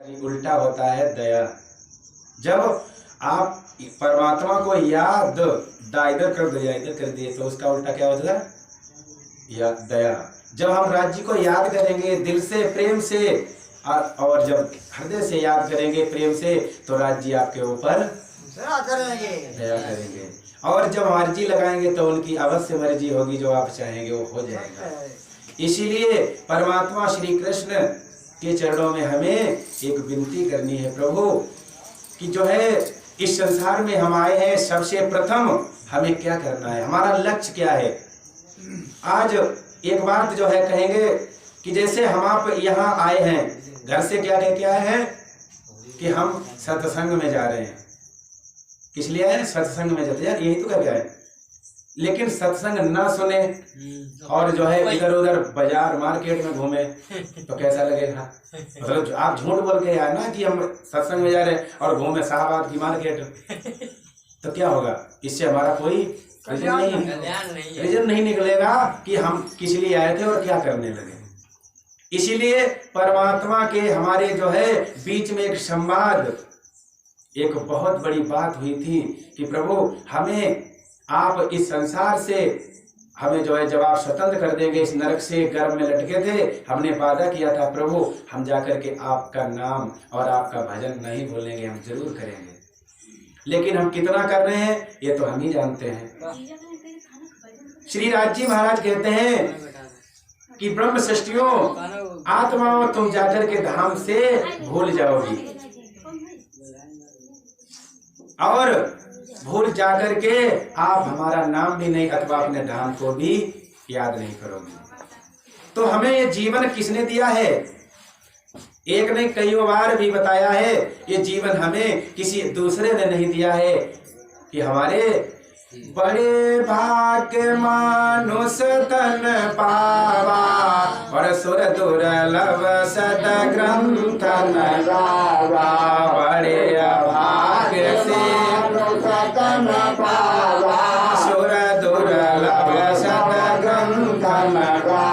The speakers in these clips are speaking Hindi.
उल्टा होता है दया। जब आप परमात्मा को याद इधर कर दिए तो उसका उल्टा क्या होता है? या दया। जब हम राज्य को याद करेंगे दिल से प्रेम से और जब हृदय से याद करेंगे प्रेम से तो राज्य आपके ऊपर दया करेंगे। और जब मर्जी लगाएंगे तो उनकी अवश्य मर्जी होगी, जो आप चाहेंगे वो हो जाएगा। इसीलिए परमात्मा श्री कृष्ण के चरणों में हमें एक विनती करनी है, प्रभु कि जो है इस संसार में हम आए हैं, सबसे प्रथम हमें क्या करना है, हमारा लक्ष्य क्या है। आज एक बात जो है कहेंगे कि जैसे हम आप यहाँ आए हैं, घर से क्या कह के आए हैं कि हम सत्संग में जा रहे हैं। किस लिए आए? सत्संग में जाते यार, यही तो कह के आए। लेकिन सत्संग ना सुने और जो है इधर उधर बाजार मार्केट में घूमे तो कैसा लगेगा? मतलब आप झूठ बोल के आए ना कि हम सत्संग में जा रहे हैं और घूमे शाहबाद की मार्केट, तो क्या होगा? इससे हमारा कोई रीजन नहीं निकलेगा कि हम किस लिए आए थे और क्या करने लगे। इसीलिए परमात्मा के हमारे जो है बीच में एक संवाद, एक बहुत बड़ी बात हुई थी कि प्रभु हमें आप इस संसार से हमें जो है जब आप स्वतंत्र कर देंगे, इस नरक से गर्भ में लटके थे, हमने वादा किया था प्रभु हम जाकर के आपका नाम और आपका भजन नहीं भूलेंगे, हम जरूर करेंगे। लेकिन हम कितना कर रहे हैं ये तो हम ही जानते हैं। श्री राज महाराज कहते हैं कि ब्रह्म सृष्टियों आत्माओं तुम जाकर के धाम से भूल जाओगी और भूल जाकर के आप हमारा नाम भी नहीं अथवा अपने धाम को भी याद नहीं करोगे। तो हमें ये जीवन किसने दिया है? एक ने कई बार भी बताया है, ये जीवन हमें किसी दूसरे ने नहीं दिया है कि हमारे बड़े भाग्य मानुष तन पावा और सुर दुर्लभ सत ग्रंथ गावा। बड़े भाग्य से तन पावा सुर दुर्लभ सत ग्रंथ गावा।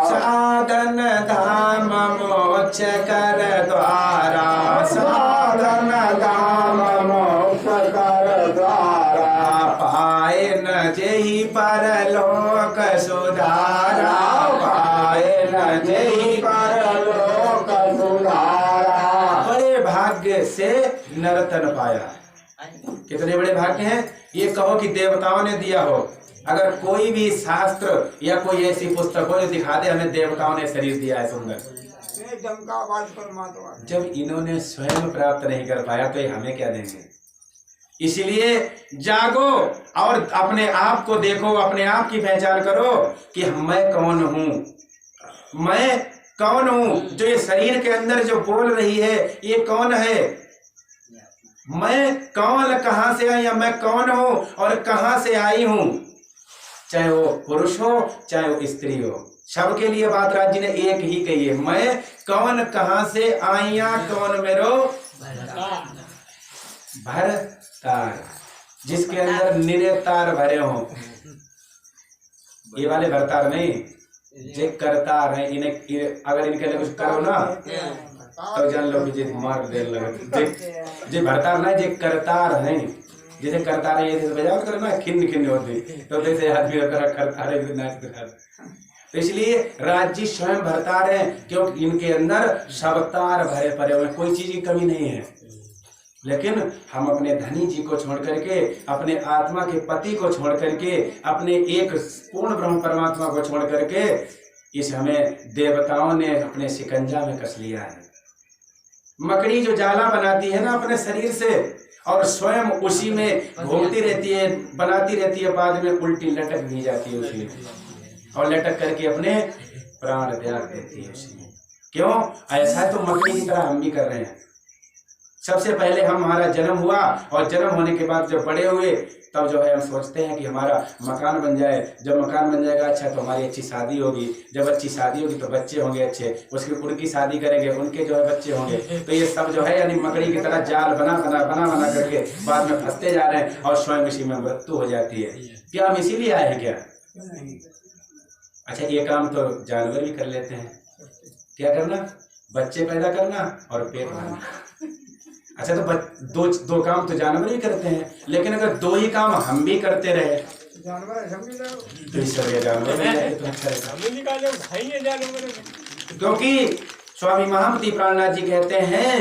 साधन धाम मोक्ष कर द्वारा, साधन धाम मोक्ष कर द्वारा। पाए न जेहि परलोक सुधारा, पाए न जेहि परलोक सुधारा। बड़े भाग्य से नरतन पाया। कितने बड़े भाग्य हैं ये कहो कि देवताओं ने दिया हो। अगर कोई भी शास्त्र या कोई ऐसी पुस्तक हो जो दिखा दे हमें देवताओं ने शरीर दिया है सुंदर, जब इन्होंने स्वयं प्राप्त नहीं कर पाया तो ये हमें क्या देंगे। इसलिए जागो और अपने आप को देखो, अपने आप की पहचान करो कि मैं कौन हूँ, मैं कौन हूँ। जो ये शरीर के अंदर जो बोल रही है ये कौन है? मैं कौन, कहां से आई, या मैं कौन हूँ और कहां से आई हूँ। चाहे वो पुरुष हो चाहे वो स्त्री हो, सबके लिए बात राज जी ने एक ही कही है, मैं कौन, कहां से आईया, कौन मेरो भरतार, जिसके अंदर निरे तार भरे हो। ये वाले भरतार नहीं, जे करतार है। इन्हें अगर इनके लिए कुछ करो ना तो जान लो कि जे मार दे लगे। जे भरतार ना, जे करतार है। जैसे करतार है, ये बजावट करो ना खिन्न खिन्न होती, तो जैसे आदमी करतार है। तो इसलिए राज्य स्वयं भरतार है, क्योंकि इनके अंदर सब तार भरे पड़े हुए, कोई चीज की कमी नहीं है। लेकिन हम अपने धनी जी को छोड़ करके, अपने आत्मा के पति को छोड़ करके, अपने एक पूर्ण ब्रह्म परमात्मा को छोड़ करके इस हमें देवताओं ने अपने शिकंजा में कस लिया है। मकड़ी जो जाला बनाती है ना अपने शरीर से और स्वयं उसी में घूमती रहती है, बनाती रहती है, बाद में उल्टी लटक भी जाती है उसी में और लटक करके अपने प्राण त्याग देती है उसी में। क्यों ऐसा? तो मकड़ी की तरह हम भी कर रहे हैं। सबसे पहले हमारा जन्म हुआ और जन्म होने के बाद जब बड़े हुए तब जो है हम सोचते हैं कि हमारा मकान बन जाए। जब मकान बन जाएगा अच्छा तो हमारी अच्छी शादी होगी, जब अच्छी शादी होगी तो बच्चे होंगे अच्छे, उसकी उनकी शादी करेंगे, उनके जो है बच्चे होंगे। तो ये सब जो है यानी मकड़ी की तरह जाल बना बना करके बाद में फंसते जा रहे हैं और स्वयं इसी में मृत्यु हो जाती है। क्या हम इसीलिए आए हैं क्या? अच्छा ये काम तो जानवर भी कर लेते हैं। क्या करना? बच्चे पैदा करना और पेट भरना। अच्छा तो दो काम तो जानवर ही करते हैं, लेकिन अगर दो ही काम हम भी करते रहे तो इस तरह जानवर बन जाए तो अच्छा रहेगा। क्योंकि स्वामी महामती प्राणनाथ जी कहते हैं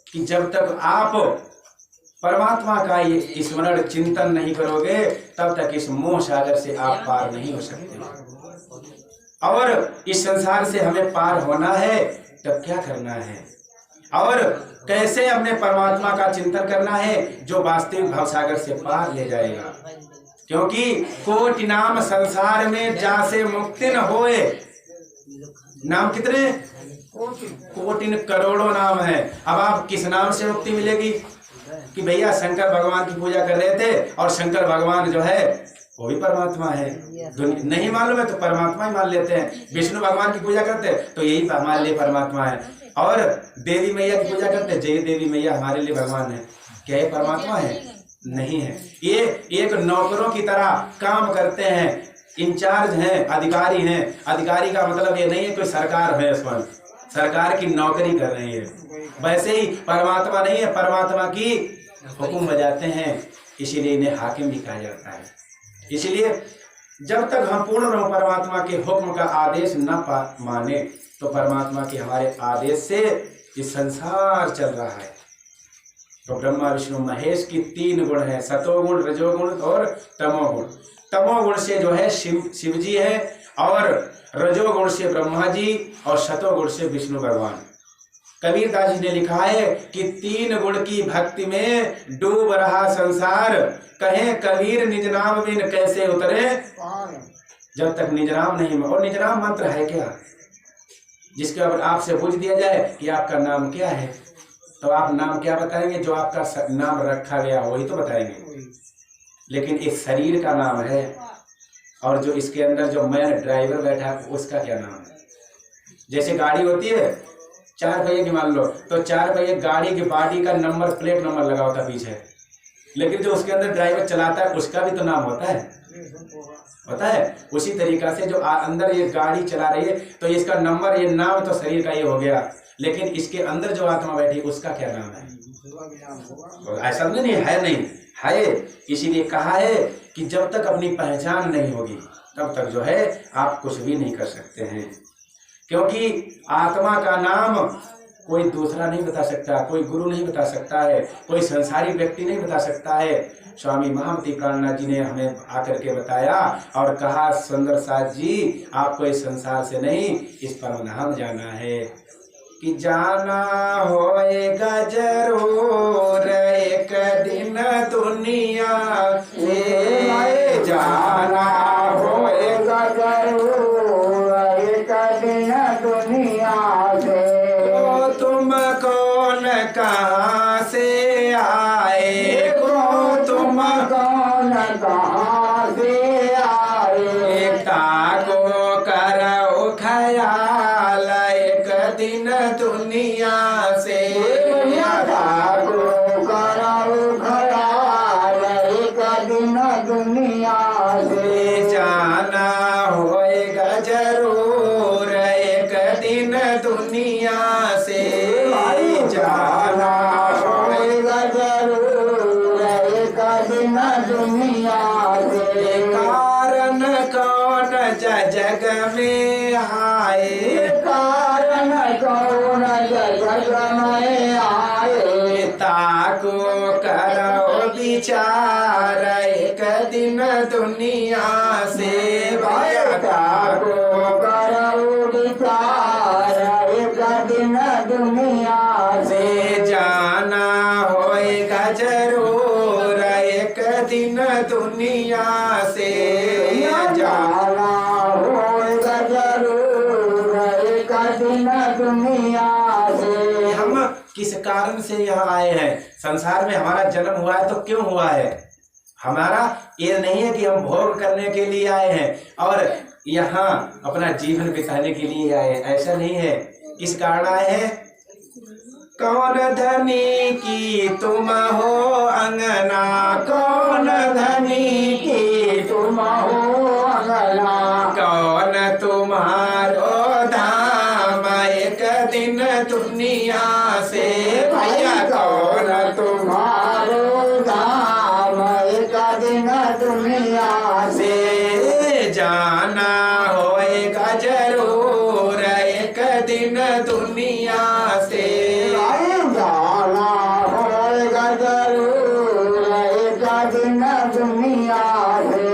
कि जब तक आप परमात्मा का ये स्मरण चिंतन नहीं करोगे तब तक इस मोह सागर से आप पार नहीं हो सकते। और इस संसार से हमें पार होना है तब क्या करना है और कैसे अपने परमात्मा का चिंतन करना है जो वास्तविक भवसागर से पार ले जाएगा। क्योंकि कोटि नाम संसार में जासे मुक्ति न होए, नाम कितने कोटि करोड़ों नाम है। अब आप किस नाम से मुक्ति मिलेगी कि भैया शंकर भगवान की पूजा कर रहे थे और शंकर भगवान जो है वो भी परमात्मा है, नहीं मालूम है तो परमात्मा ही मान लेते हैं। विष्णु भगवान की पूजा करते हैं तो यही हमारे लिए परमात्मा है, और देवी मैया की पूजा करते हैं जय देवी मैया हमारे लिए भगवान है। क्या ये परमात्मा है? नहीं है। ये एक नौकरों की तरह काम करते हैं, इंचार्ज हैं, अधिकारी हैं। अधिकारी का मतलब ये नहीं है कोई सरकार है, स्वयं सरकार की नौकरी कर रही है। वैसे ही परमात्मा नहीं है, परमात्मा की हुक्म बजाते हैं, इसीलिए इन्हें हाकिम भी कहा जाता है। इसलिए जब तक हम पूर्ण ब्रह्म परमात्मा के हुक्म का आदेश न माने तो परमात्मा के हमारे आदेश से ये संसार चल रहा है। तो ब्रह्मा विष्णु महेश की 3 गुण है, सतोगुण, रजोगुण और तमोगुण। तमोगुण से जो है शिव जी है, और रजोगुण से ब्रह्मा जी, और शतोगुण से विष्णु भगवान। कबीर दास जी ने लिखा है कि 3 गुण की भक्ति में डूब रहा संसार, कहे कबीर निज नाम बिन कैसे उतरे। जब तक निज नाम नहीं, और निज नाम मंत्र है क्या जिसके ऊपर आपसे पूछ दिया जाए कि आपका नाम क्या है तो आप नाम क्या बताएंगे? जो आपका नाम रखा गया वही तो बताएंगे। लेकिन एक शरीर का नाम है, और जो इसके अंदर जो मैन ड्राइवर बैठा है उसका क्या नाम है? जैसे गाड़ी होती है 4 पहिए की, मान लो तो 4 पहिए गाड़ी की बॉडी का नंबर प्लेट नंबर लगा होता है पीछे, लेकिन जो उसके अंदर ड्राइवर चलाता है उसका भी तो नाम होता है। उसी तरीका से जो अंदर ये गाड़ी चला रही है तो इसका नंबर, ये नाम तो शरीर का ये हो गया, लेकिन इसके अंदर जो आत्मा बैठी उसका क्या नाम है? तो ऐसा नहीं है, नहीं है। इसीलिए कहा है कि जब तक अपनी पहचान नहीं होगी तब तक जो है आप कुछ भी नहीं कर सकते हैं। क्योंकि आत्मा का नाम कोई दूसरा नहीं बता सकता, कोई गुरु नहीं बता सकता है, कोई संसारी व्यक्ति नहीं बता सकता है। स्वामी महामती प्राणनाथ जी ने हमें आकर के बताया और कहा, सुंदर साथ जी आपको इस संसार से नहीं इस परमधाम जाना है, कि जाना होएगा जरूर एक दिन दुनिया से, जाना होएगा जरूर एक दिन दुनिया से। तो तुम कौन कहाँ से आए, को तुम कौन कहाँ से आए, ताको करो ख्याल एक दिन दुनिया से, ताको करो ख्याल एक दिन दुनिया से। जाना होएगा जरूर एक दिन दुनिया से, जाना होएगा जरूर एक दिन दुनिया से। कारण कौन जग में आए, कारण कौन जग में आए, ताको करो विचार एक दिन दुनिया से, ताको करो विचार एक दिन दुनिया से। जाना होएगा जरूर एक दिन दुनिया से, जाना होएगा जरूर एक दिन दुनिया से। हम किस कारण से यहाँ आए हैं? संसार में हमारा जन्म हुआ है तो क्यों हुआ है? हमारा ये नहीं है कि हम भोग करने के लिए आए हैं और यहाँ अपना जीवन बिताने के लिए आए, ऐसा नहीं है। किस कारण आए हैं? कौन धनी की तुम हो अंगना, कौन धनी की तुम हो अंगना, कौन तुम्हारो धाम एक दिन दुनिया से भैया कौन तुम्हारो धाम एक दिन दुनिया से जाना होएगा जरूर एक दिन दुनिया से जाना होएगा जरूर एक दिन दुनिया से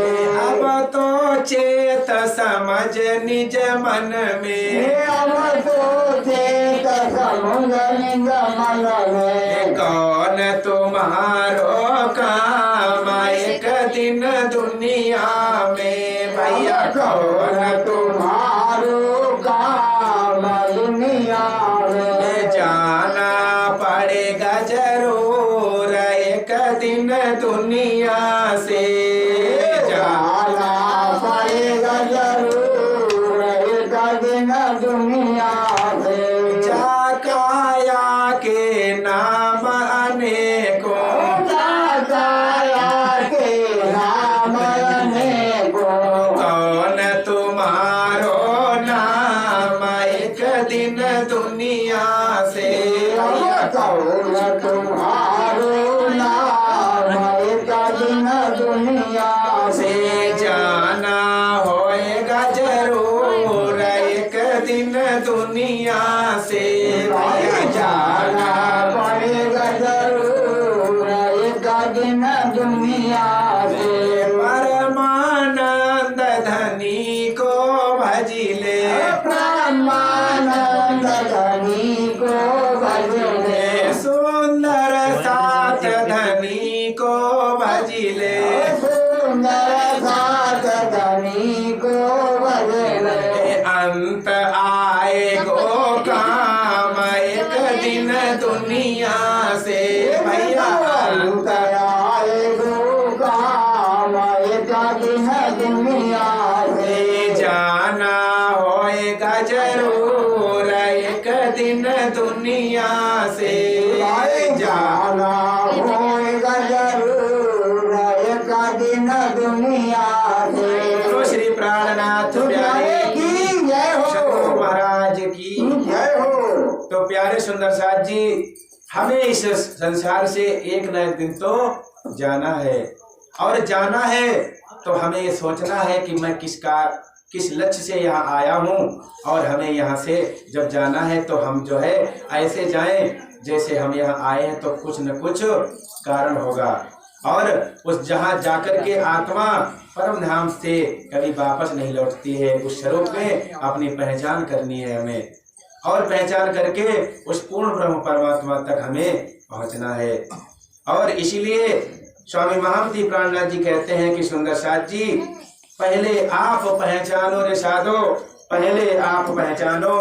अब तो चेत समझ निज मन में अब तो चेत समझ निज मन में कौन तुम्हारो काम एक दिन दुनिया में भैया कौन तुम्हारो काम दुनिया में जाना पड़ेगा जरूर एक दिन दुनिया से जाना पड़ेगा जरूर एक दिन दुनिया से काया के नाम अनेकों काया के नाम अनेकों कौन तुम्हारो नाम एक दिन दुनिया से कौन तुम्हारो नाम एक दिन दुनिया से जाना होएगा जरूर एक दिन दुनिया से जाना पड़ेगा जरूर एक दिन दुनिया से परमानंद धनी को भजिले ब्रह्मानंद धनी को भजले सुंदर साथ धनी को भजिले सुंदर साथ धनी को भजले अंत आए गो काम एक दिन दुनिया से भैया अंत काम एक दिन दुनिया से जाना होएगा जरूर एक दिन दुनिया से जाना होएगा जरूर एक दिन दुनिया से तो श्री प्राणनाथ प्यारे की जय हो सतगुरु महाराज की जय हो। तो प्यारे सुंदर साथ जी हमें इस संसार से एक न एक दिन तो जाना है और जाना है तो हमें ये सोचना है कि मैं किस लक्ष्य से यहाँ आया हूँ और हमें यहाँ से जब जाना है तो हम जो है ऐसे जाएं जैसे हम यहाँ आए हैं तो कुछ न कुछ कारण होगा और उस जहाँ जाकर के आत्मा परम धाम से कभी वापस नहीं लौटती है। उस स्वरूप में अपनी पहचान करनी है हमें और पहचान करके उस पूर्ण ब्रह्म परमात्मा तक हमें पहुँचना है। और इसीलिए स्वामी महामती प्राणनाथ जी कहते हैं कि सुंदर साथ जी पहले आप पहचानो रे साधो, पहले आप पहचानो,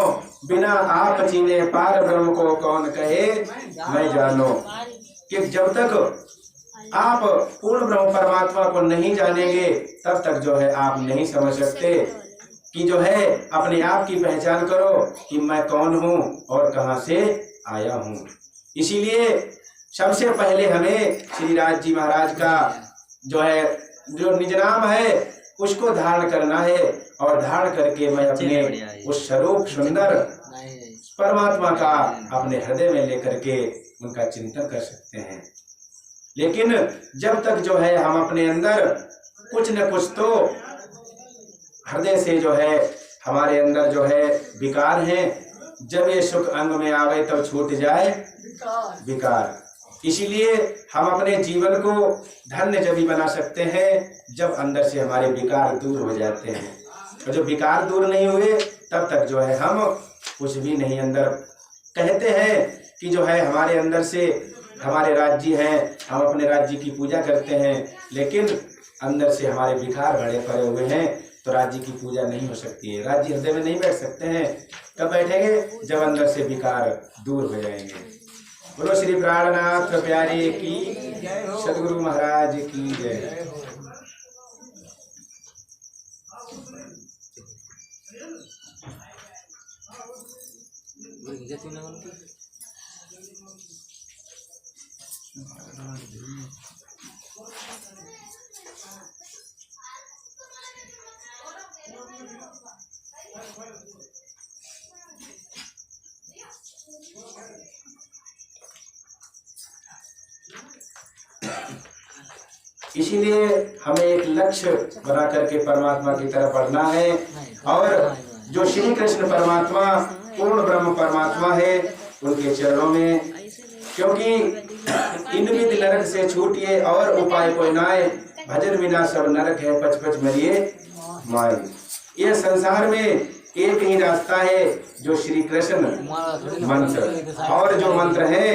बिना आप चीने पार ब्रह्म को कौन कहे मैं जानो। कि जब तक आप पूर्ण ब्रह्म परमात्मा को नहीं जानेंगे तब तक जो है आप नहीं समझ सकते कि जो है अपने आप की पहचान करो कि मैं कौन हूँ और कहाँ से आया हूँ। इसीलिए सबसे पहले हमें श्री राज जी महाराज का जो निज नाम है उसको धारण करना है और धारण करके मैं अपने उस स्वरूप सुंदर परमात्मा का अपने हृदय में लेकर के उनका चिंतन कर सकते हैं। लेकिन जब तक जो है हम अपने अंदर कुछ न कुछ तो हृदय से जो है हमारे अंदर जो है विकार हैं, जब ये सुख अंग में आवे तब छूट जाए विकार। इसीलिए हम अपने जीवन को धन्य जब भी बना सकते हैं जब अंदर से हमारे विकार दूर हो जाते हैं। और जो विकार दूर नहीं हुए तब तक जो है हम कुछ भी नहीं। अंदर कहते हैं कि जो है हमारे अंदर से हमारे राज्य हैं, हम अपने राज्य की पूजा करते हैं, लेकिन अंदर से हमारे विकार भरे पड़े हुए हैं तो राज्य की पूजा नहीं हो सकती है। राज्य हृदय में नहीं बैठ सकते हैं। कब बैठेंगे? जब अंदर से विकार दूर हो जाएंगे। बोलो श्री प्राणनाथ प्यारे की, सतगुरु महाराज की जय। इसीलिए हमें एक लक्ष्य बना करके परमात्मा की तरफ बढ़ना है। और जो श्री कृष्ण परमात्मा पूर्ण ब्रह्म परमात्मा है उनके चरणों में, क्योंकि इन विधि नरक से छूटिए और उपाय कोई नाय, भजन बिना सब नरक है पच पच मरिए माय। ये संसार में एक ही रास्ता है जो श्री कृष्ण मंत्र, और जो मंत्र है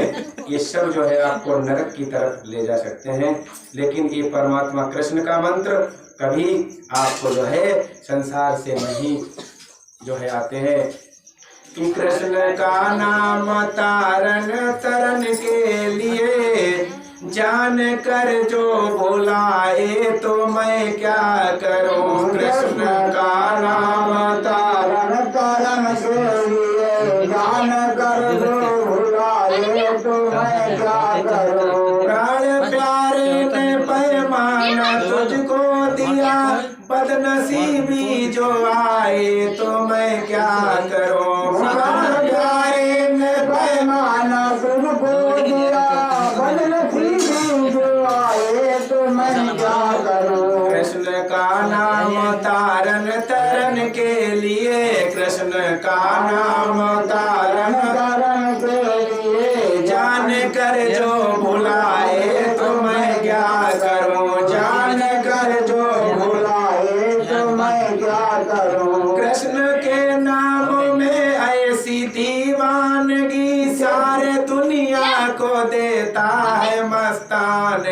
ये सब जो है आपको नरक की तरफ ले जा सकते हैं, लेकिन ये परमात्मा कृष्ण का मंत्र कभी आपको जो है संसार से नहीं जो है आते हैं। कि कृष्ण का नाम तारन तरन के लिए, जान कर जो बुलाए तो मैं क्या करूं। कृष्ण का नाम तारन तारन के लिए, जान कर जो बुलाए तो मैं क्या करूं। प्राण प्यारे ने पैमाना तुझको दिया, बदनसीबी जो आए तो मैं क्या करूं। प्राण प्यारे ने पैमाना तुझको दिया, बदनसीबी जो आए तो मैं क्या करूं। कृष्ण का नाम तारन तरन के लिए, कृष्ण का नाम तारन तारन के लिए, जान कर जो बुलाए तो मैं क्या करूं। जान कर जो बुलाए तो मैं क्या करूं। कृष्ण के नाम में ऐसी दीवानगी, सारे दुनिया को देता है मस्तान।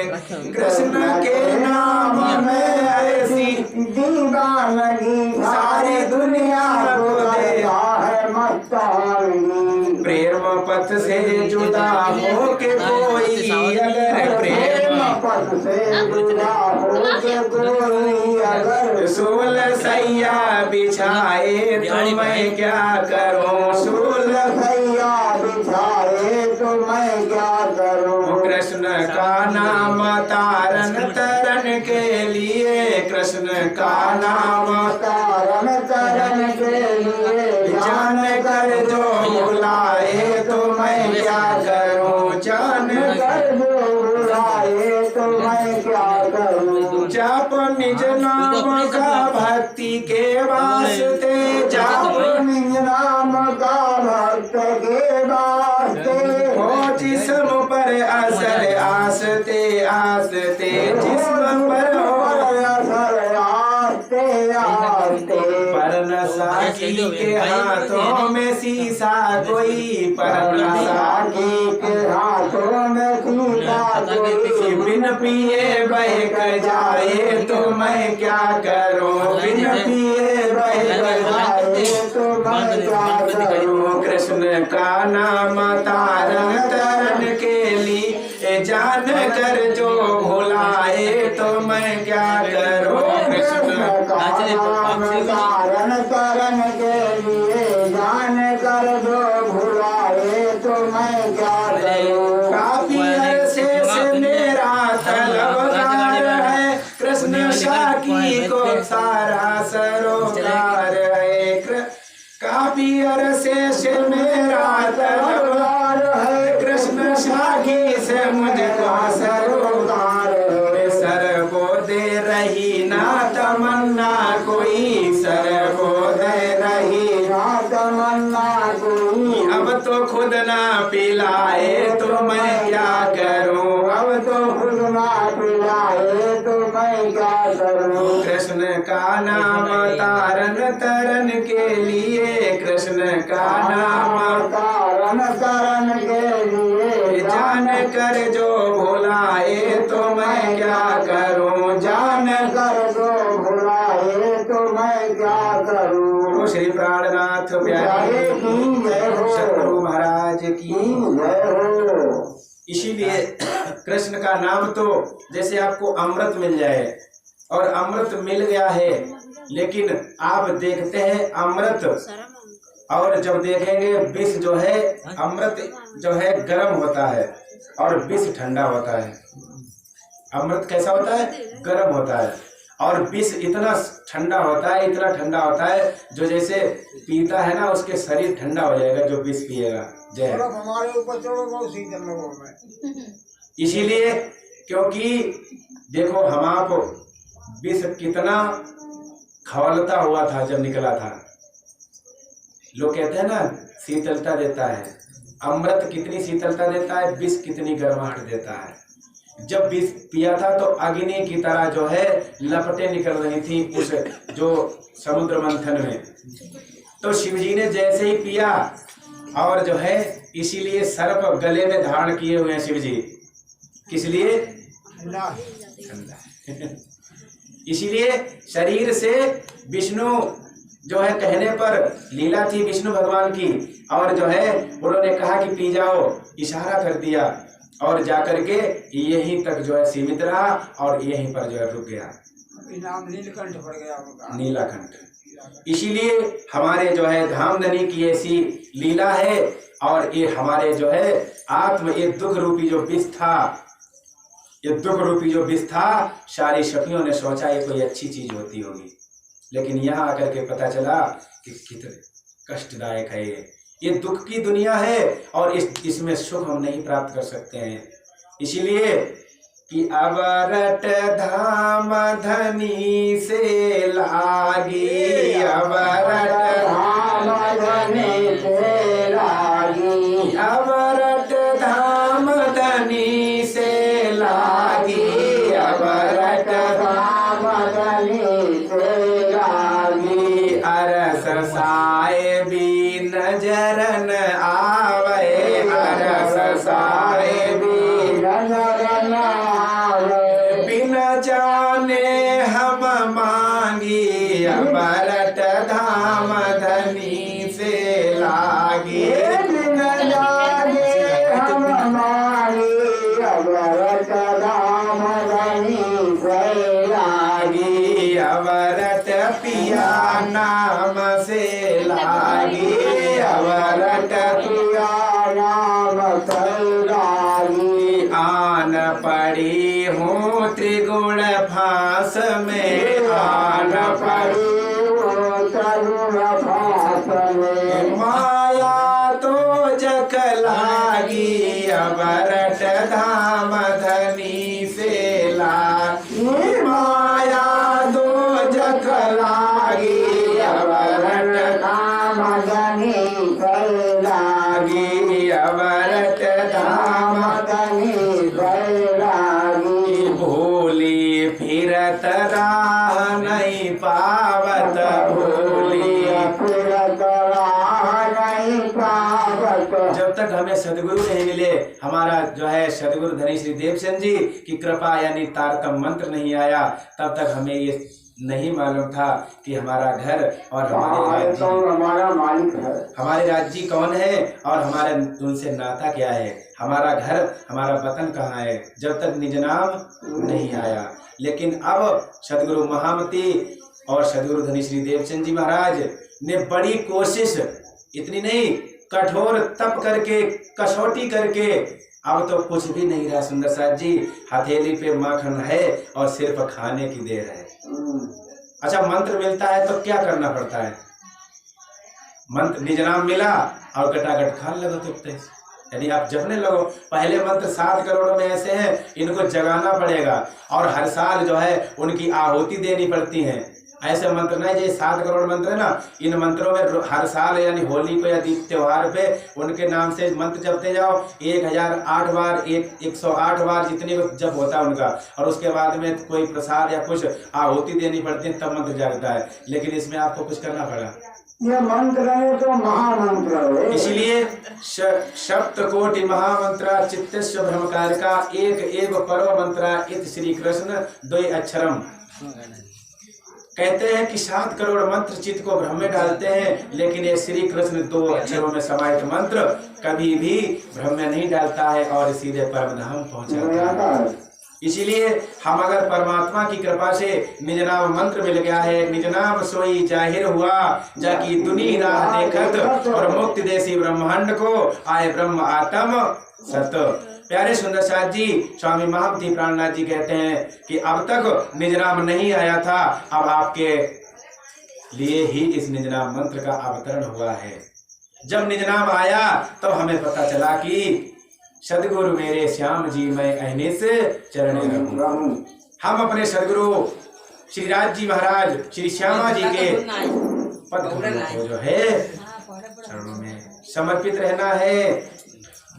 कृष्ण के नाम में ऐसी दीवानगी, सारी दुनिया को देता है मस्तानगी। प्रेम पथ से जुदा हो के कोई अगर, प्रेम पथ से जुदा हो के कोई अगर, सूल सैया बिछाए तो मैं क्या करूं। सूल सैया बिछाए तो मैं क्या करूं। कृष्ण का नाम तारन तरन के लिए, कृष्ण का नाम तारन तरन के लिए, जान कर जो बुलाए तो मैं क्या करूं। जान कर जो बुलाए तो मैं क्या करूं। जाप निज नाम का भक्ति के वास्ते, जाप निज नाम का भक्त के वास्ते, हो जिस्म पर असर आस्ते आस्ते, जिस्म पर हो असर आस्ते आस्ते। पर नशा के हाथों में शीशा कोई, पर नशा के हाथों में सीता कोई, बिन पिए बहक जाए तो मैं क्या करूं। बिन पिए बहक जाए तो मैं क्या करूं। कृष्ण का नाम तारन तरन के लिए, जान कर जो भुलाए तो मैं क्या करूं। कृष्ण तारन तरन के लिए, जान कर जो भुलाए तो मैं क्या करूं। काफी अरसे से मेरा तलबगार है, कृष्ण साकी को सारा सरोकार है। काफी अरसे से मेरा तलबगार है, कृष्ण साकी से मुझको सरोकार है। सर को दे रही ना तमन्ना कोई, सर को दे रही ना तमन्ना कोई, अब तो खुद ना पिलाए तो मैं क्या करूं। अब तो खुद ना पिलाए तो मैं क्या करूं। कृष्ण का नाम तारन तरन के लिए, कृष्ण का नाम तारन तरन के लिए, जान कर जो भुलाए तो मैं क्या करूं। जान कर जो भुलाए तो मैं क्या करूं। श्री प्राणनाथ प्यारे की जय हो, सतगुरु महाराज की की जय हो। इसीलिए कृष्ण का नाम तो जैसे आपको अमृत मिल जाए, और अमृत मिल गया है, लेकिन आप देखते हैं अमृत, और जब देखेंगे विष जो है, अमृत जो है गर्म होता है और विष ठंडा होता है। अमृत कैसा होता है? गर्म होता है, और विष इतना ठंडा होता है, इतना ठंडा होता है जो जैसे पीता है ना उसके शरीर ठंडा हो जाएगा जो विष पिएगा। जय हमारे ऊपर चढ़ो बहुत शीतल लोगों में। इसीलिए क्योंकि देखो हम आप विष कितना खौलता हुआ था जब निकला था। लोग कहते हैं ना शीतलता देता है, अमृत कितनी शीतलता देता है, विष कितनी गर्माहट देता है। जब विष पिया था तो अग्नि की तरह जो है लपटें निकल रही थी उस जो समुद्र मंथन में। तो शिवजी ने जैसे ही पिया और जो है इसीलिए सर्प गले में धारण किए हुए हैं शिवजी, किस लिए? इसीलिए शरीर से विष्णु जो है कहने पर लीला थी विष्णु भगवान की, और जो है उन्होंने कहा कि पी जाओ, इशारा कर दिया और जाकर के यहीं तक जो है सीमित रहा और यहीं पर जो है रुक गया। नाम नीलकंठ पड़ गया उनका, नीलाकंठ। इसीलिए हमारे जो है धामधनी की ऐसी लीला है। और ये हमारे जो है आत्म ये दुख रूपी जो विष था, ये दुख रूपी जो विष था, सारी सखियों ने सोचा ये कोई अच्छी चीज होती होगी, लेकिन यहाँ आकर के पता चला कि कितने कष्टदायक है ये दुख की दुनिया है और इसमें सुख हम नहीं प्राप्त कर सकते हैं। इसीलिए कि अवरट धाम धनी से लागी, अवरट धाम धनी से लागी, अवरट धाम धनी से लागी, अवरट धाम धनी से लागी। अरस साए भी नजरन आवे, अरस साए भी नजरन आवे, बिन जाने हम मांगी, अवरट धाम धनी से लागी, बिन जाने हम मांगी, अवरट धाम धनी से लागी, अवरट पिया नाम से लागी, अवरट पिया नाम से लागी। आन पड़ी हूँ त्रिगुण फांस में, आन पड़ी हूँ त्रिगुण फांस में, माया तो जग लागी, अवरट धाम धनी से लागी, माया दो जग लागी, अवरट धाम धनी से लागी, अवरट धाम धनी से लागी। भूली फिरत राह नहीं पावत, भूली फिरत राह नहीं पावत। जब तक हमें सदगुरु नहीं मिले, हमारा जो है सदगुरु धनी श्री देवसेन जी की कृपा यानी तारतम मंत्र नहीं आया, तब तक हमें ये नहीं मालूम था कि हमारा घर और हमारा मालिक है, हमारे राज्य कौन है और हमारे उनसे नाता क्या है, हमारा घर हमारा वतन कहाँ है, जब तक निज नाम नहीं आया। लेकिन अब सदगुरु महामती और सदगुरु धनी श्री देवसेन जी महाराज ने बड़ी कोशिश, इतनी नहीं कठोर तप करके कसौटी करके, अब तो कुछ भी नहीं रहा सुंदर साथ जी, हथेली पे माखन है और सिर्फ खाने की देर है। अच्छा मंत्र मिलता है तो क्या करना पड़ता है? मंत्र निज नाम मिला और कटाकट खान लगो तुपते, यदि आप जपने लगो। पहले मंत्र 7 करोड़ में ऐसे हैं, इनको जगाना पड़ेगा और हर साल जो है उनकी आहुति देनी पड़ती है। ऐसे मंत्र नहीं, जो 7 करोड़ मंत्र है ना, इन मंत्रों में हर साल यानी होली को या दीप त्योहार पे उनके नाम से मंत्र जपते जाओ 1008 बार, 108 बार जितने जप होता है उनका, और उसके बाद में कोई प्रसाद या कुछ आहुति देनी पड़ती है तब मंत्र जागता है। लेकिन इसमें आपको कुछ करना पड़ा, ये मंत्र है तो महामंत्र है। इसलिए सप्त कोटि महामंत्र चित्तस्व ब्रह्मकारिका एक एव परो मंत्र इत श्री कृष्ण द्वय अक्षरम। कहते हैं कि 7 करोड़ मंत्र चित्त को भ्रम में डालते हैं, लेकिन ये श्री कृष्ण 2 अक्षरों में समाहित मंत्र कभी भी भ्रम में नहीं डालता है और सीधे परम धाम पहुंचाता है। इसीलिए हम अगर परमात्मा की कृपा से निज नाम मंत्र मिल गया है, निज नाम सोई जाहिर हुआ, जाकी दुनी राह देखत और मुक्ति देसी ब्रह्मांड को आए ब्रह्म आत्म सत। प्यारे सुंदर साथ जी, स्वामी महामती प्राणनाथ जी कहते हैं कि अब तक निज नाम नहीं आया था, अब आपके लिए ही इस निज नाम मंत्र का अवतरण हुआ है। जब निज नाम आया तो हमें पता चला कि सदगुरु मेरे श्याम जी मैं अहनिस चरण रहूं। हम अपने सदगुरु श्री राज जी महाराज श्री श्यामा जी के पद को जो है चरणों में समर्पित रहना है।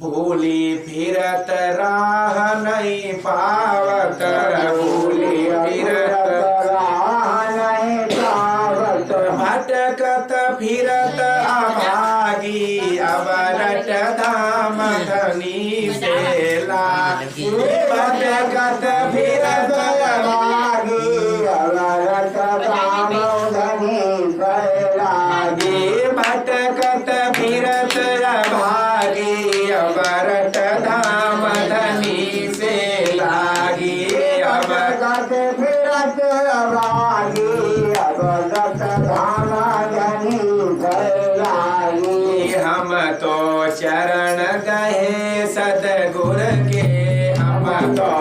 भूली फिरत राह नहीं पावत, भूली फिरत राह नहीं पावत, भटकत फिरत अभागी अब रट धाम धनी से लागी। भटकत फिरत अभागी अब रट धाम धनी से लागी। भटकत फिरत अभागी अब रट धाम धनी से लागी। अब भटकत फिरत अभागी अब रट धाम धनी से लागी। हम तो चरण गए सदगुर के, हम तो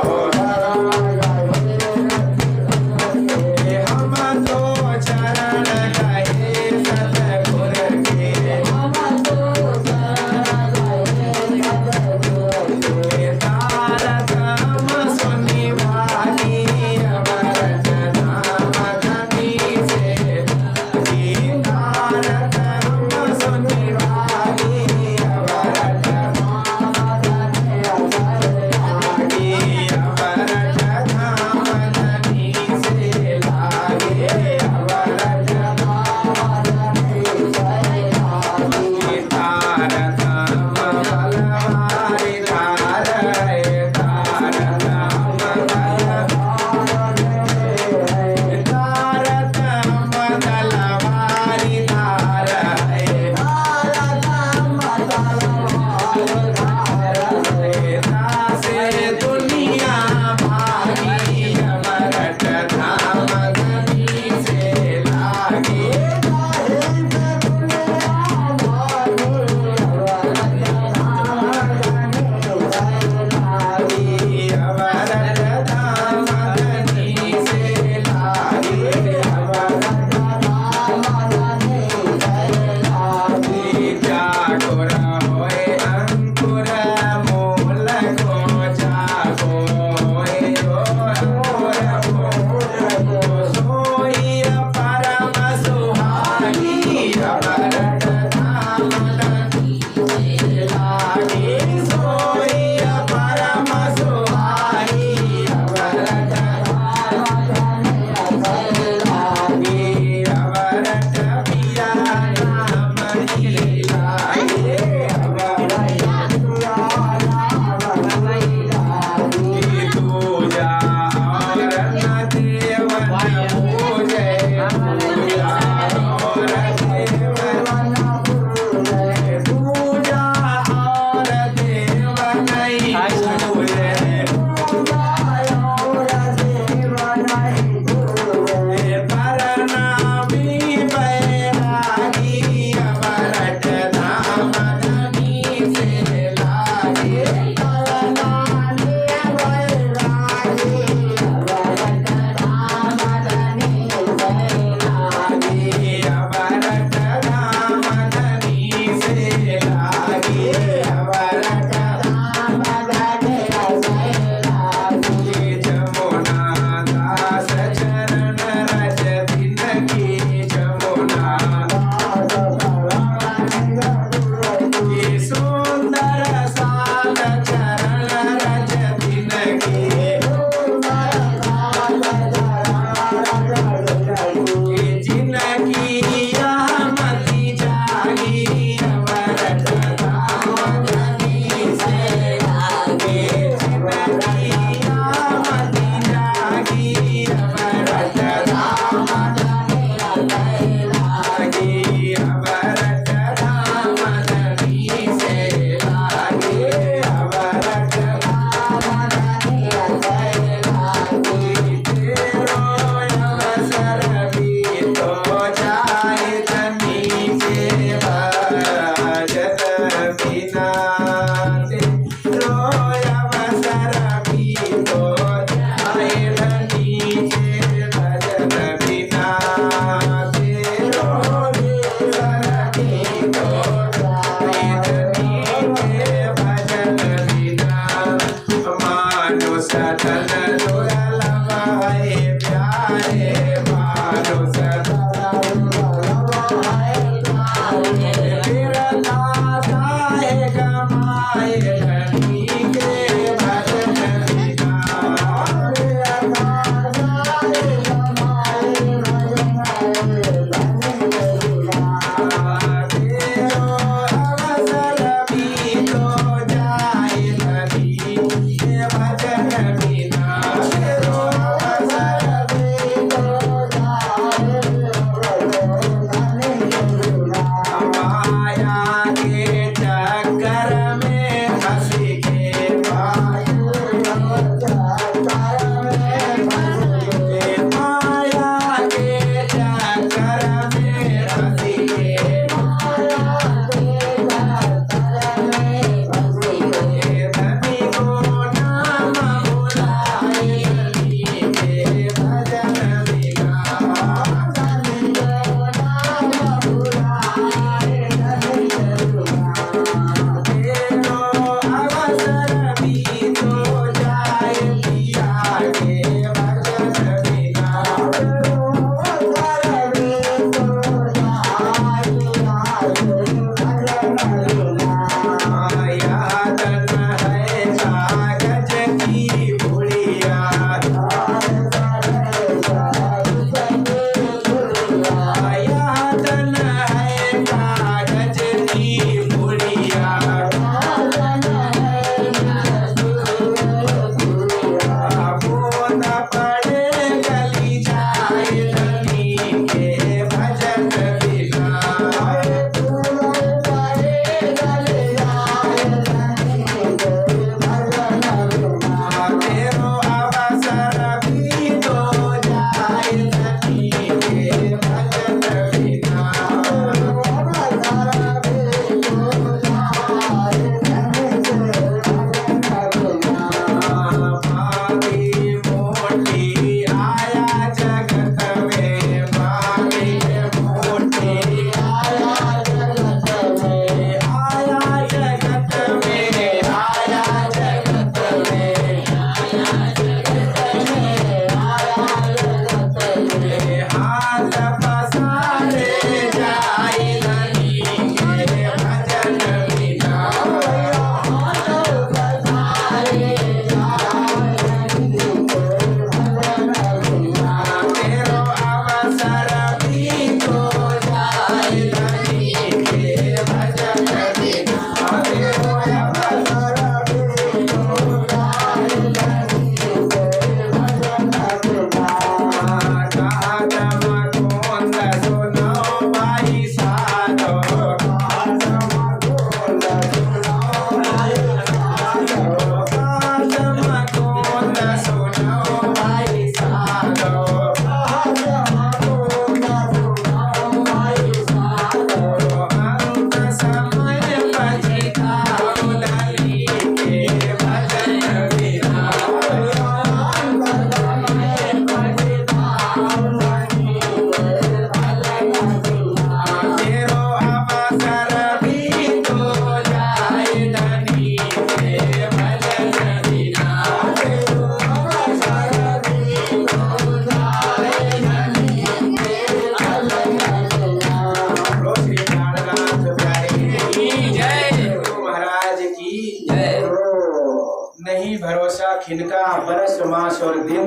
नहीं भरोसा खिनका, बरस मास और दिन,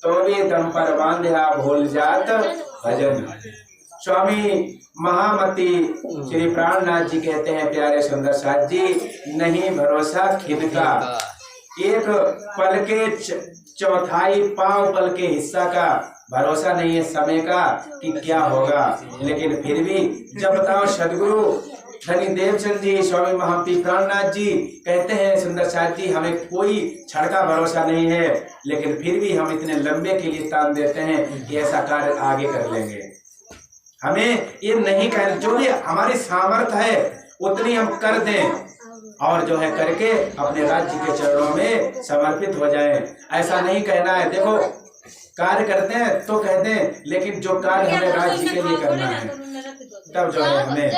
तो भी दम पर बांधा भूल जात भजन। स्वामी महामती श्री प्राणनाथ जी कहते हैं, प्यारे सुंदर साथ जी, नहीं भरोसा खिनका, एक पल के चौथाई पांव पल के हिस्सा का भरोसा नहीं है समय का कि क्या होगा। लेकिन फिर भी जब बताओ सदगुरु धनी देवचंद जी, स्वामी महामती प्राणनाथ जी कहते हैं, सुंदर साथ जी, हमें कोई क्षण का भरोसा नहीं है, लेकिन फिर भी हम इतने लंबे के लिए तान देते हैं कि ऐसा कार्य आगे कर लेंगे। हमें ये नहीं कर, जो भी हमारी सामर्थ्य है उतनी हम कर दें और जो है करके अपने राज्य के चरणों में समर्पित हो जाएं। ऐसा नहीं कहना है, देखो कार्य करते हैं तो कहते हैं, लेकिन जो कार्य हमें राज्य के लिए करना है तब जो है हमें,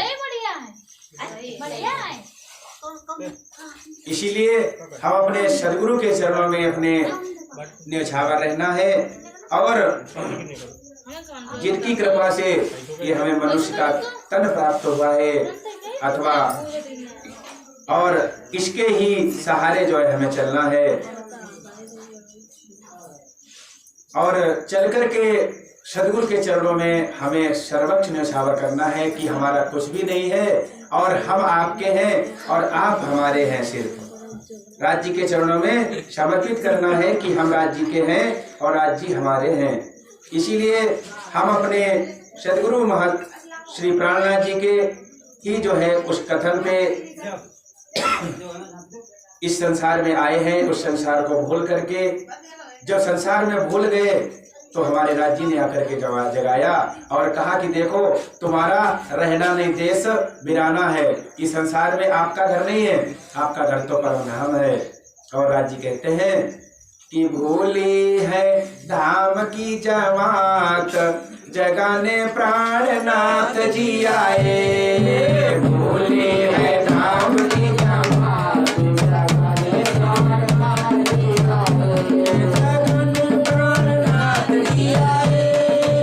इसीलिए हम अपने सदगुरु के चरणों में अपने न्यौछावर रहना है। और जिनकी कृपा से ये हमें मनुष्य का तन प्राप्त हुआ है, अथवा और इसके ही सहारे जो है हमें चलना है और चल कर के सदगुरु के चरणों में हमें सर्वक्ष न्यौछावर करना है कि हमारा कुछ भी नहीं है और हम आपके हैं और आप हमारे हैं। सिर्फ राज्य के चरणों में समर्पित करना है कि हम राज्य के हैं और राज्य हमारे हैं। इसीलिए हम अपने सदगुरु महंत श्री प्राणनाथ जी के ही जो है उस कथन पे इस संसार में आए हैं। उस संसार को भूल करके, जब संसार में भूल गए तो हमारे राज्य ने आकर के जगाया और कहा कि देखो तुम्हारा रहना नहीं देश बिराना है, इस संसार में आपका घर नहीं है, आपका घर तो परम धाम है। और राज्य कहते हैं कि भूली है धाम की जमात, जगाने प्राणनाथ जी आए। भूली है धाम की जमात, जगाने प्राणनाथ जी आए। जगाने प्राणनाथ जी आए,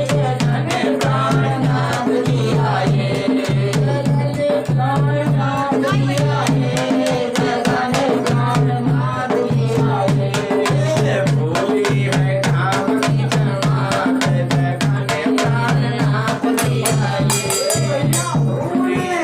जगाने प्राणनाथ जी आए, जगाने प्राणनाथ जी आए, जगाने प्राणनाथ जी आए। भूली है धाम की जमात, जगाने प्राणनाथ जी आए। भूली है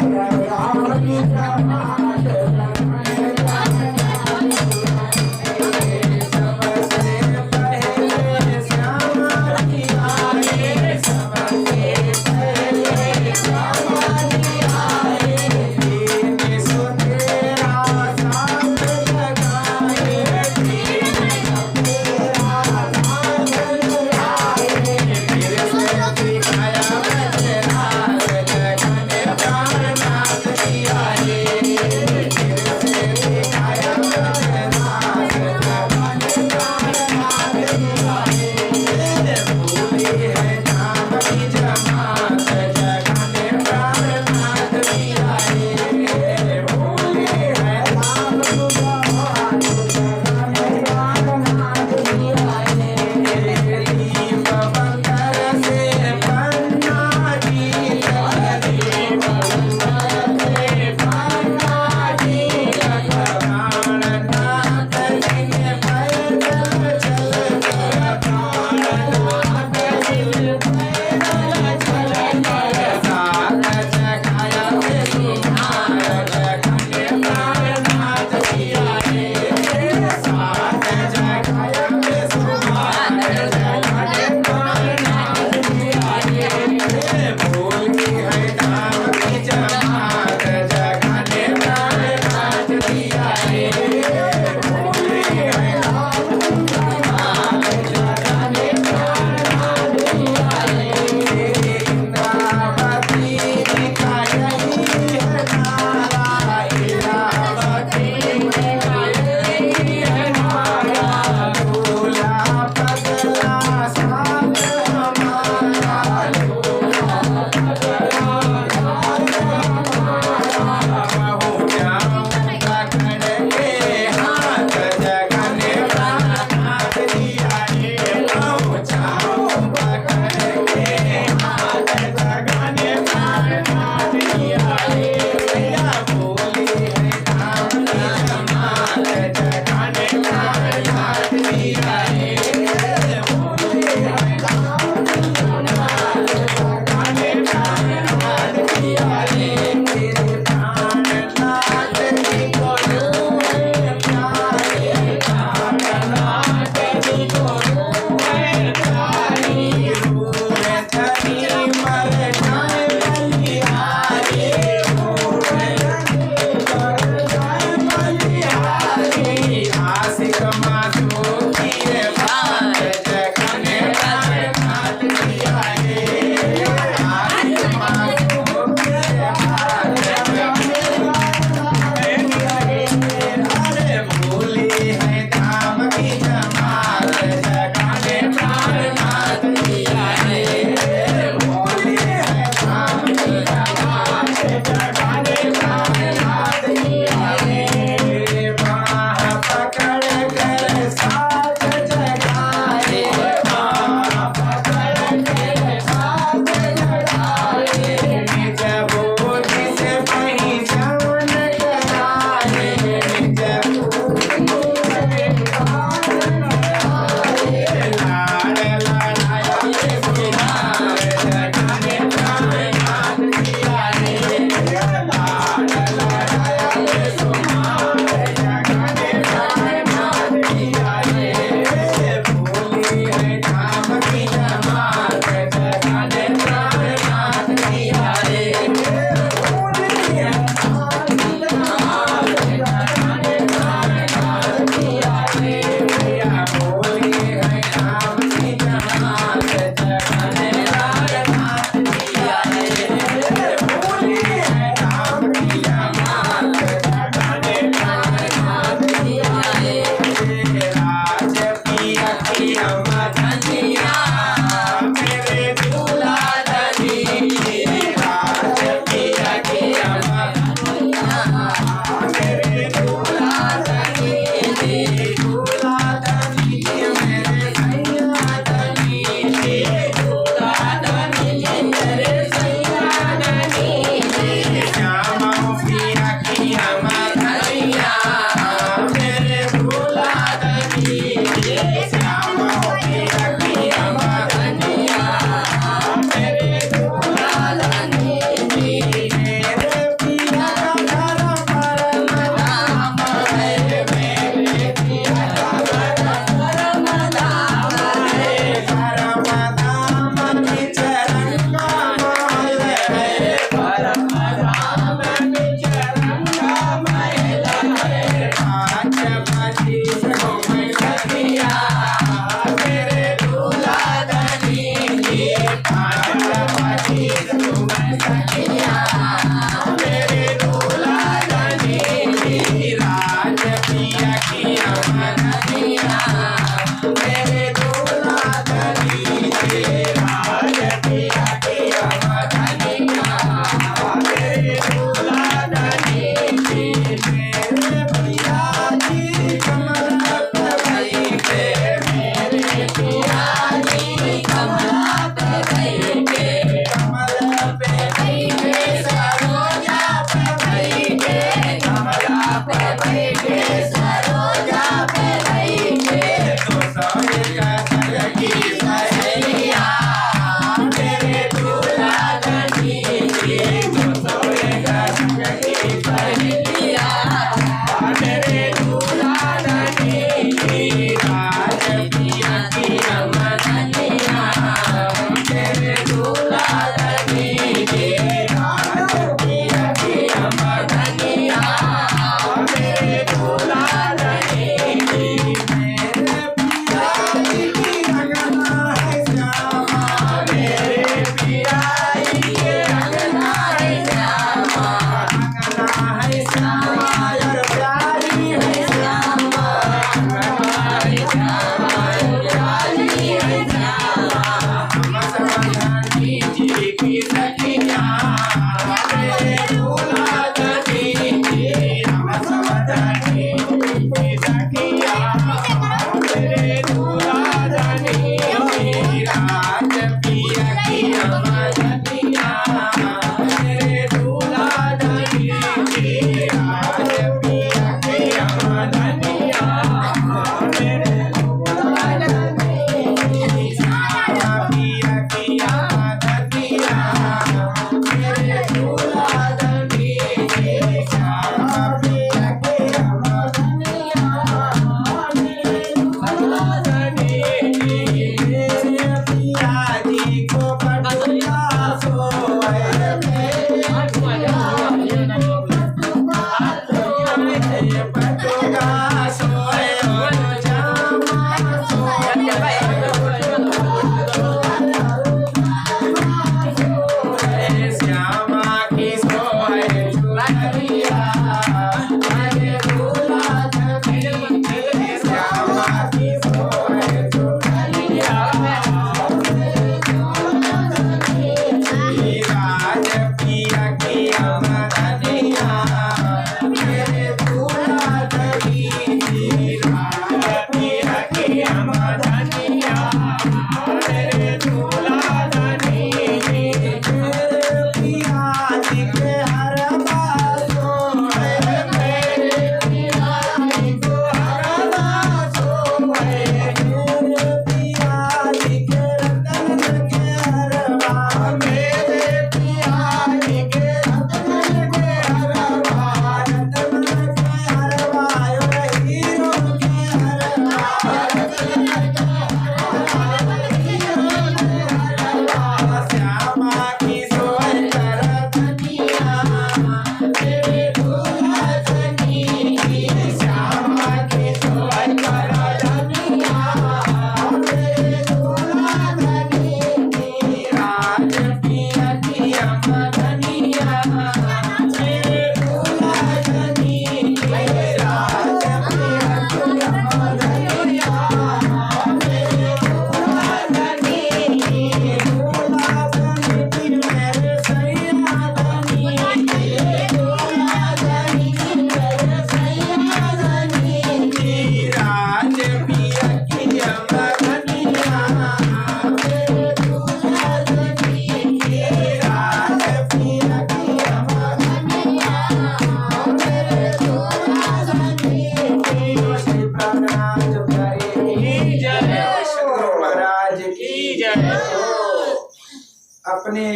अपने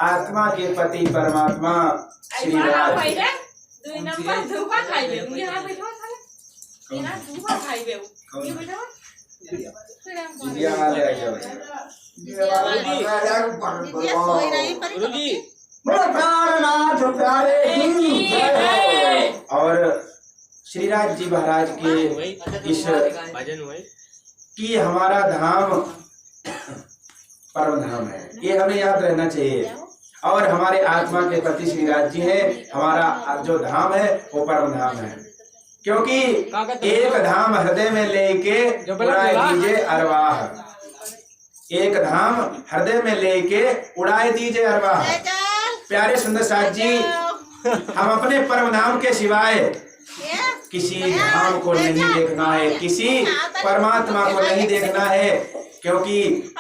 आत्मा के पति परमात्मा श्री राज प्राणनाथ प्यारे की जय। और श्रीराज जी महाराज के इस कि हमारा धाम परम धाम है, ये हमें याद रहना चाहिए। और हमारे आत्मा के पति श्रीराज जी हैं, हमारा जो धाम है वो परम धाम है। क्योंकि एक धाम हृदय में लेके उड़ाए दीजिए अरवाह, एक धाम हृदय में लेके उड़ाए दीजिए अरवाह। प्यारे सुंदर साथ जी, हम अपने परम धाम के सिवाय किसी धाम को नहीं देखना है, किसी परमात्मा को नहीं देखना है। क्योंकि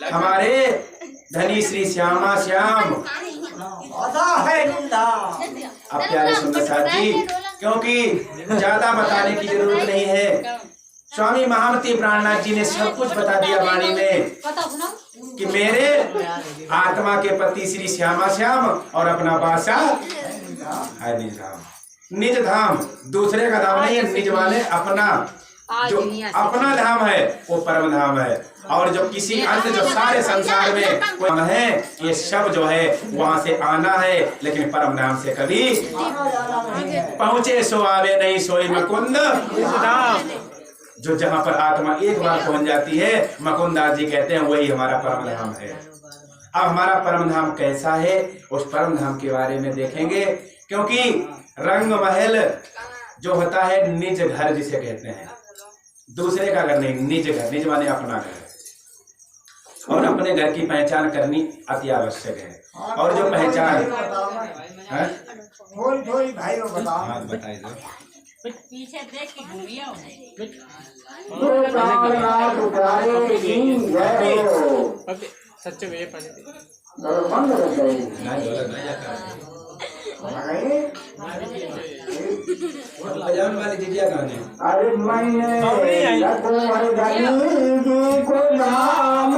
हमारे धनी श्री श्यामा श्याम अब प्यारे सुंदर साथ जी, क्योंकि ज्यादा बताने की जरूरत नहीं है। स्वामी महामती प्राणनाथ जी ने सब कुछ बता दिया वाणी में कि मेरे आत्मा के पति श्री श्यामा श्याम और अपना बादशाह है निज धाम। निज धाम दूसरे का धाम नहीं है, निज वाले अपना जो अपना धाम है वो परम धाम है। और जो किसी अन्य जो सारे संसार में कोई है, ये सब जो है वहां से आना है, लेकिन परम धाम से कभी पहुंचे सो आवे नहीं सोई मुकुंद धाम। जो जहाँ पर आत्मा एक बार पहुंच जाती है, मुकुंदास जी कहते हैं वही हमारा परम धाम है। अब हमारा परम धाम कैसा है, उस परम धाम के बारे में देखेंगे। क्योंकि रंग महल जो होता है निज घर जिसे कहते हैं, दूसरे का घर नहीं, निज घर। निज माने अपना घर, और अपने घर की पहचान करनी अति आवश्यक है। और जो पहचान थोड़ी भाई को बताओ, बताइए पीछे देख के घूमिया सच्चे में ये बजान वाली दीजिए गाने। अरे मैंने को नाम